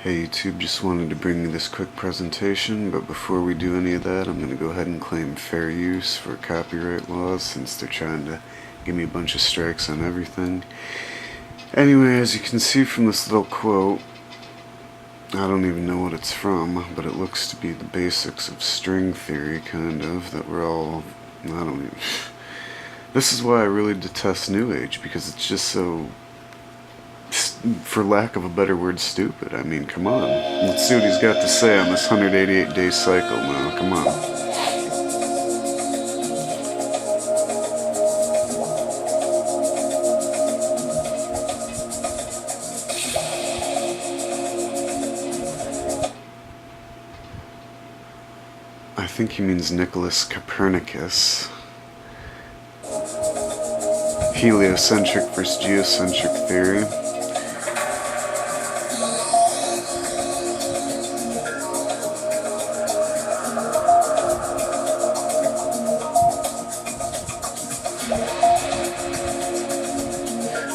Hey YouTube, just wanted to bring you this quick presentation, but before we do any of that, I'm going to go ahead and claim fair use for copyright laws since they're trying to give me a bunch of strikes on everything. Anyway, as you can see from this little quote, I don't even know what it's from, but it looks to be the basics of string theory, kind of, that we're all, I don't even... This is why I really detest New Age, because it's just so, for lack of a better word, stupid. I mean, come on. Let's see what he's got to say on this 188-day cycle now. Come on. I think he means Nicholas Copernicus. Heliocentric versus geocentric theory.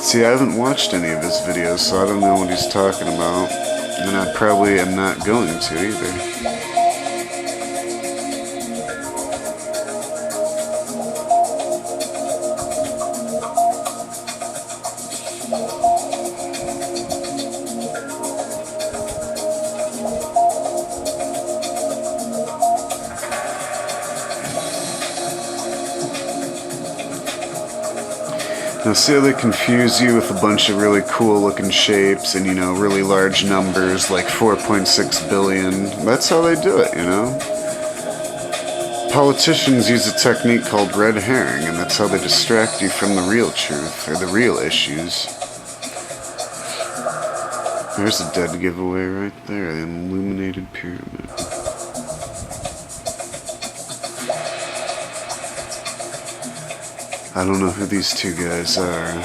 See, I haven't watched any of his videos, so I don't know what he's talking about, and I probably am not going to either. Now see how they confuse you with a bunch of really cool looking shapes and, you know, really large numbers like 4.6 billion. That's how they do it, you know? Politicians use a technique called red herring, and that's how they distract you from the real truth, or the real issues. There's a dead giveaway right there, the illuminated pyramid. I don't know who these two guys are.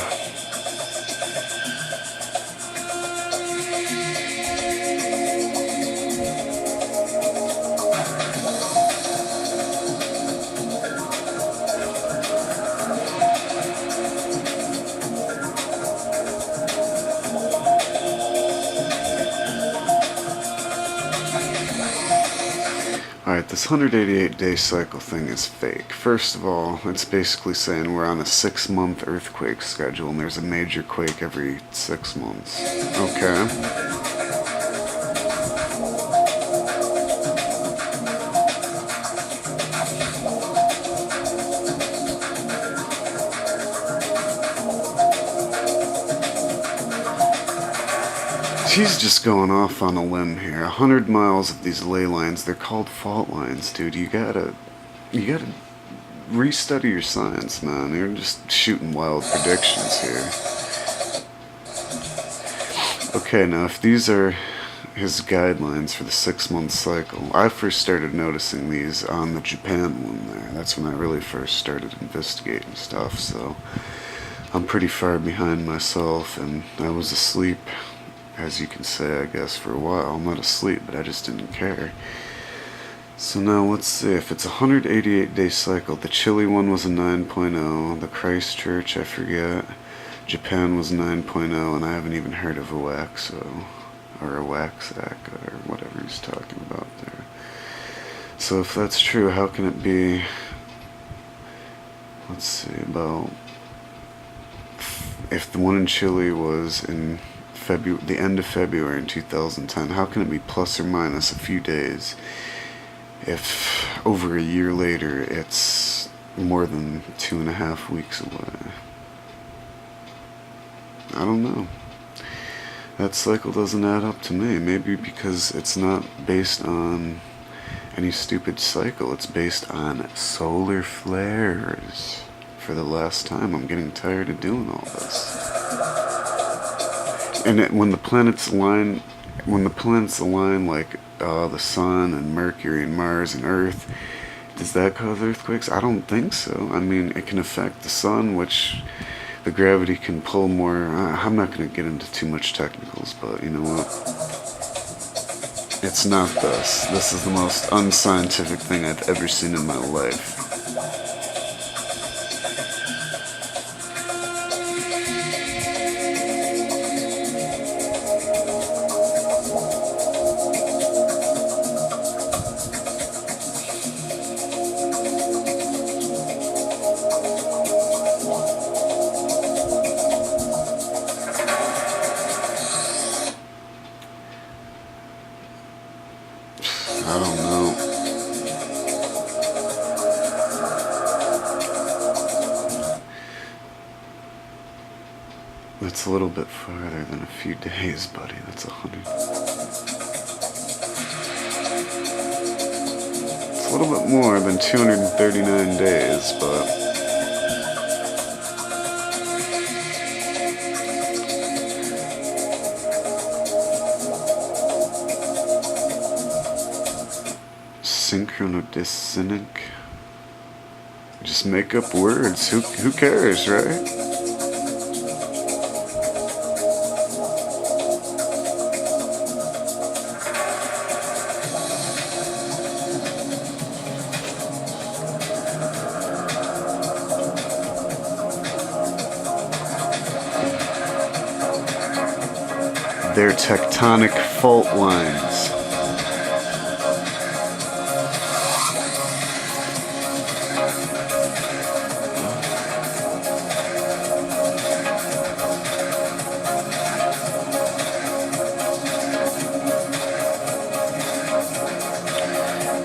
Alright, this 188-day cycle thing is fake. First of all, it's basically saying we're on a 6-month earthquake schedule and there's a major quake every 6 months. Okay. He's just going off on a limb here. 100 miles of these ley lines, they're called fault lines, dude. You gotta restudy your science, man. You're just shooting wild predictions here. Okay, now if these are his guidelines for the 6-month cycle, I first started noticing these on the Japan one there. That's when I really first started investigating stuff, so I'm pretty far behind myself, and I was asleep, as you can say, I guess, for a while. I'm not asleep, but I just didn't care. So now let's see, if it's a 188-day cycle, the Chile one was a 9.0, the Christchurch, I forget, Japan was 9.0, and I haven't even heard of a Waxo, or a Waxac, or whatever he's talking about there. So if that's true, how can it be, let's see, about, if the one in Chile was in the end of February in 2010, how can it be plus or minus a few days if over a year later it's more than 2.5 weeks away? I don't know. That cycle doesn't add up to me. Maybe because it's not based on any stupid cycle. It's based on solar flares. For the last time, I'm getting tired of doing all this. And when the planets align, like the Sun and Mercury and Mars and Earth, does that cause earthquakes? I don't think so. I mean, it can affect the Sun, which the gravity can pull more. I'm not going to get into too much technicals, but you know what? It's not this. This is the most unscientific thing I've ever seen in my life. I don't know. That's a little bit farther than a few days, buddy. That's 100. It's a little bit more than 239 days, but synchronodissync. Just make up words. Who cares, right? They're tectonic fault lines.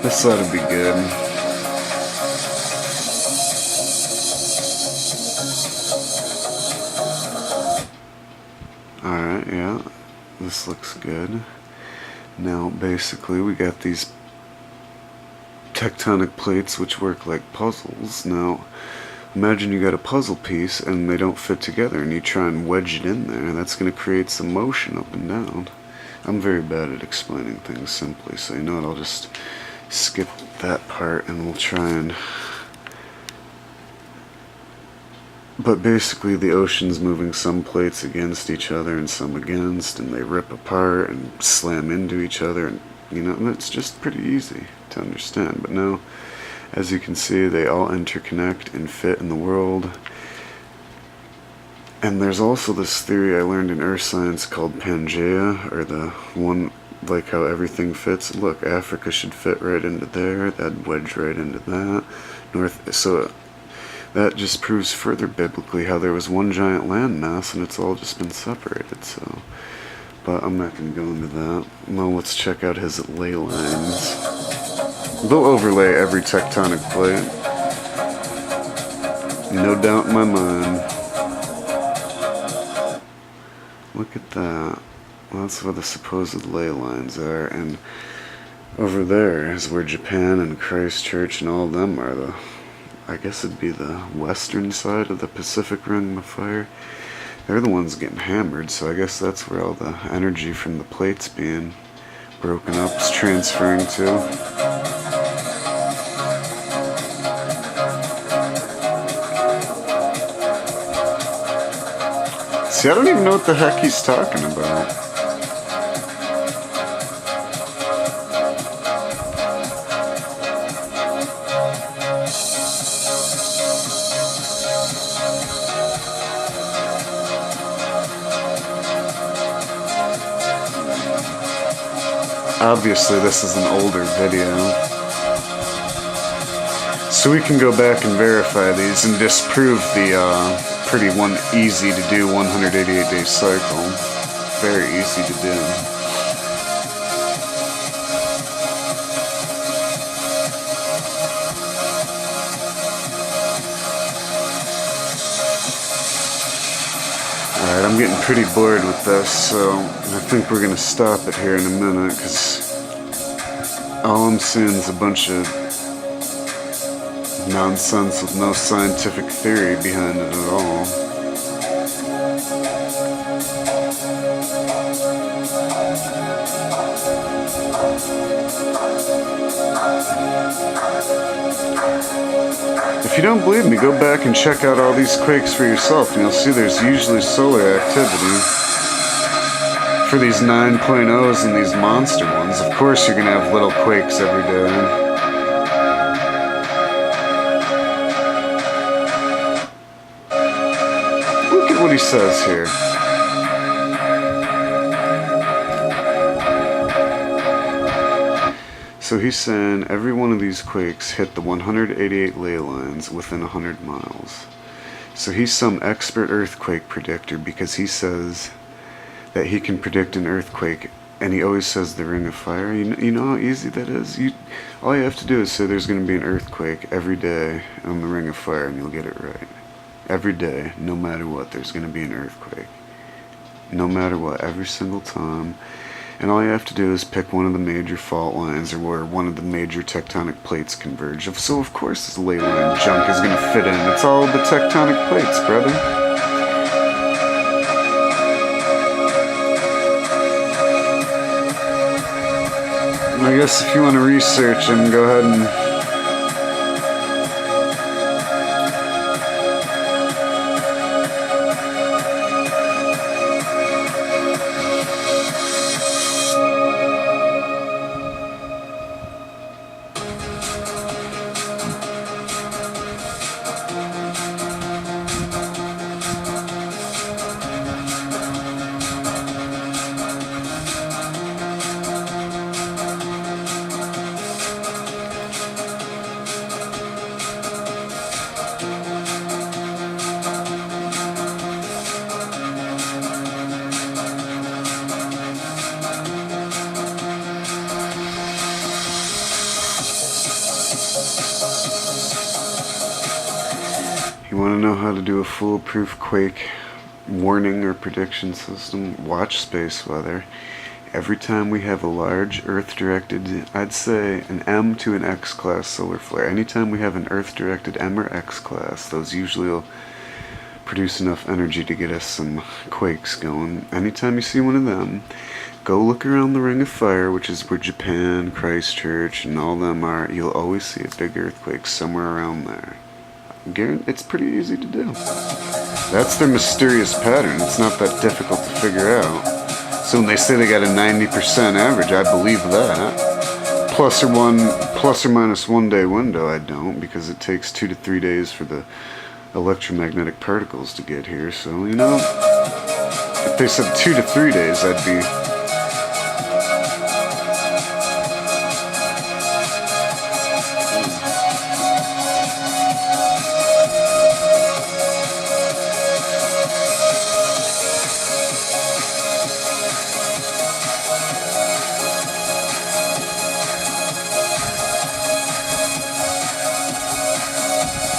This ought to be good. Alright, yeah. This looks good. Now, basically, we got these tectonic plates which work like puzzles. Now, imagine you got a puzzle piece and they don't fit together and you try and wedge it in there. That's going to create some motion up and down. I'm very bad at explaining things simply, so you know what, I'll just skip that part and we'll try and... But basically the ocean's moving some plates against each other and some against, and they rip apart and slam into each other, and you know, and it's just pretty easy to understand. But now, as you can see, they all interconnect and fit in the world. And there's also this theory I learned in earth science called Pangea, or the one like how everything fits. Look, Africa should fit right into there, that'd wedge right into that. So that just proves further biblically how there was one giant landmass and it's all just been separated. So, but I'm not going to go into that. Well, let's check out his ley lines. They'll overlay every tectonic plate, no doubt in my mind. Look at that. Well, that's where the supposed ley lines are, and over there is where Japan and Christchurch and all of them are. The, I guess it'd be the western side of the Pacific Ring of Fire. They're the ones getting hammered, so I guess that's where all the energy from the plates being broken up is transferring to. See, I don't even know what the heck he's talking about. Obviously, this is an older video, so we can go back and verify these and disprove the pretty easy to do 188-day cycle. Very easy to do. Alright, I'm getting pretty bored with this, so I think we're going to stop it here in a minute, because all I'm seeing is a bunch of nonsense with no scientific theory behind it at all. If you don't believe me, go back and check out all these quakes for yourself, and you'll see there's usually solar activity. For these 9.0s and these monster ones, of course you're going to have little quakes every day. What he says here. So he's saying every one of these quakes hit the 188 ley lines within 100 miles. So he's some expert earthquake predictor, because he says that he can predict an earthquake and he always says the Ring of Fire. You know how easy that is? All you have to do is say there's going to be an earthquake every day on the Ring of Fire, and you'll get it right. Every day, no matter what, there's going to be an earthquake. No matter what, every single time. And all you have to do is pick one of the major fault lines or where one of the major tectonic plates converge. So of course this ley line junk is going to fit in. It's all the tectonic plates, brother. I guess if you want to research them, go ahead and... You want to know how to do a foolproof quake warning or prediction system? Watch space weather. Every time we have a large Earth-directed, I'd say an M to an X class solar flare, anytime we have an Earth-directed M or X class, those usually will produce enough energy to get us some quakes going. Anytime you see one of them, go look around the Ring of Fire, which is where Japan, Christchurch, and all them are. You'll always see a big earthquake somewhere around there. It's pretty easy to do. That's their mysterious pattern. It's not that difficult to figure out. So when they say they got a 90% average, I believe that. Plus or minus 1 day window, I don't, because it takes 2 to 3 days for the electromagnetic particles to get here. So, you know, if they said 2 to 3 days, I'd be...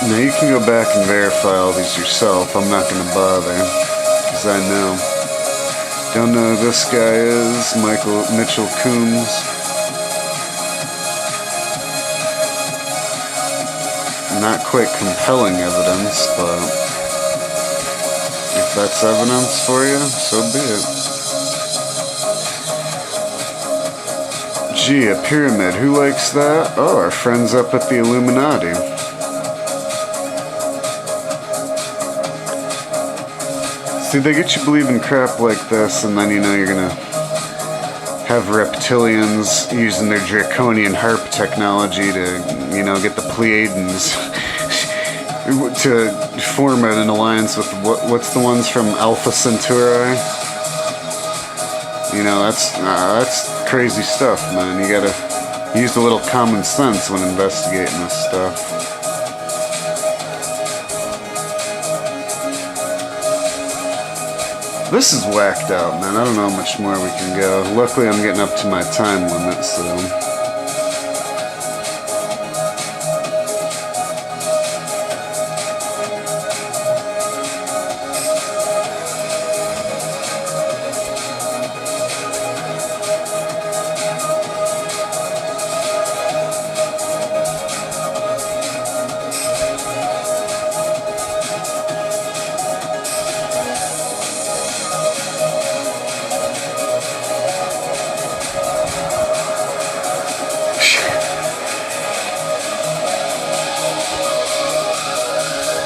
Now you can go back and verify all these yourself. I'm not going to bother, because I know. Don't know who this guy is, Mitchell Coombs. Not quite compelling evidence, but if that's evidence for you, so be it. Gee, a pyramid, who likes that? Oh, our friends up at the Illuminati. See, they get you believing crap like this, and then you know you're gonna have reptilians using their draconian harp technology to, you know, get the Pleiadians to form an alliance with what's the ones from Alpha Centauri? You know, that's crazy stuff, man. You gotta use a little common sense when investigating this stuff. This is whacked out, man. I don't know how much more we can go. Luckily, I'm getting up to my time limit, so...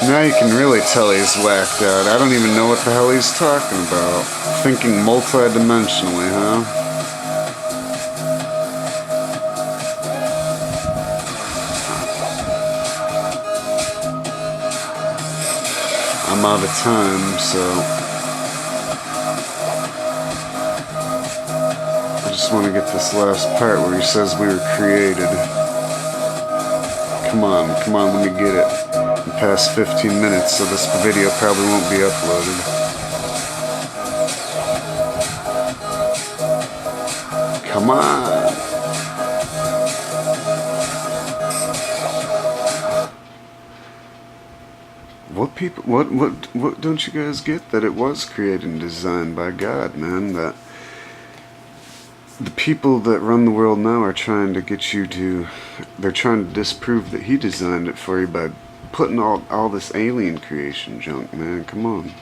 Now you can really tell he's whacked out. I don't even know what the hell he's talking about. Thinking multi-dimensionally, huh? I'm out of time, so... I just want to get this last part where he says we were created. Come on, let me get it. Past 15 minutes, so this video probably won't be uploaded. Come on! What don't you guys get? That it was created and designed by God, man. That the people that run the world now are trying to get you to, they're trying to disprove that he designed it for you by putting all this alien creation junk, man. Come on.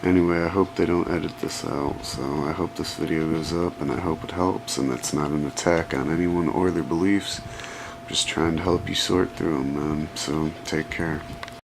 Anyway, I hope they don't edit this out, so I hope this video goes up, and I hope it helps, and that's not an attack on anyone or their beliefs. I'm just trying to help you sort through them, man. So, take care.